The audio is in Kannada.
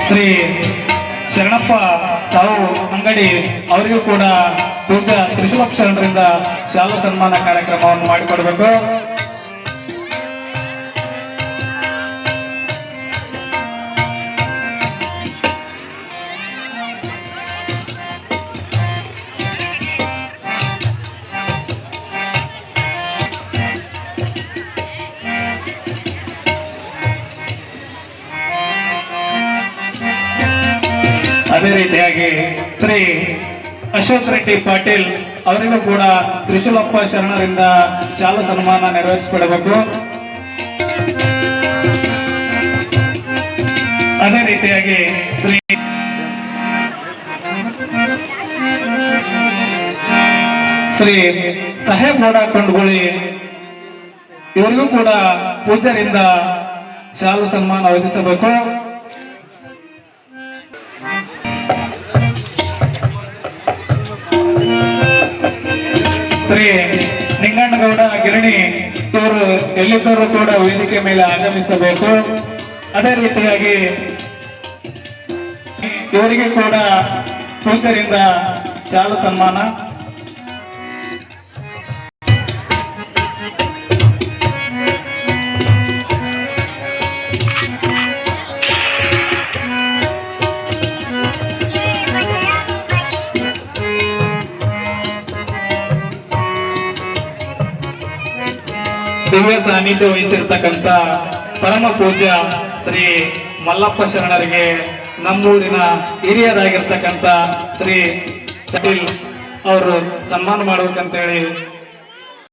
ಶ್ರೀ ಶರಣಪ್ಪ ಸಾವು ಅಂಗಡಿ ಅವರಿಗೂ ಕೂಡ ಪೂಜಾ ತ್ರಿಶೂಲಪ್ಪ ಶರಣರಿಂದ ಶಾಲಾ ಸನ್ಮಾನ ಕಾರ್ಯಕ್ರಮವನ್ನು ಮಾಡಿಕೊಡ್ಬೇಕು. ಅದೇ ರೀತಿಯಾಗಿ ಶ್ರೀ ಅಶೋಕ್ ರೆಡ್ಡಿ ಪಾಟೀಲ್ ಅವರಿಗೂ ಕೂಡ ತ್ರಿಶೂಲಪ್ಪ ಶರಣರಿಂದ ಶಾಲಾ ಸನ್ಮಾನ ನೆರವೇರಿಸಿಕೊಡಬೇಕು. ಅದೇ ರೀತಿಯಾಗಿ ಶ್ರೀ ಸಾಹೇಬ್ ಗೌಡ ಕೊಂಡ್ಗುಳಿ ಇವರಿಗೂ ಕೂಡ ಪೂಜ್ಯರಿಂದ ಶಾಲಾ ಸನ್ಮಾನ ಒದಗಿಸಬೇಕು. ಶ್ರೀ ನಿಂಗಣ್ಣಗೌಡ ಗಿರಣಿ ಇವರು ಎಲ್ಲಿದ್ದರೂ ಕೂಡ ವೇದಿಕೆ ಮೇಲೆ ಆಗಮಿಸಬೇಕು. ಅದೇ ರೀತಿಯಾಗಿ ಇವರಿಗೆ ಕೂಡ ಪೂಜ್ಯರಿಂದ ಶಾಲಾ ಸನ್ಮಾನ. ದಿವ್ಯ ಸಾನ್ನಿಧ್ಯ ವಹಿಸಿರ್ತಕ್ಕಂಥ ಪರಮ ಪೂಜ್ಯ ಶ್ರೀ ಮಲ್ಲಪ್ಪ ಶರಣರಿಗೆ ನಮ್ಮೂರಿನ ಹಿರಿಯರಾಗಿರ್ತಕ್ಕಂಥ ಶ್ರೀ ಸಟೀಲ್ ಅವರು ಸನ್ಮಾನ ಮಾಡಬೇಕಂತೇಳಿ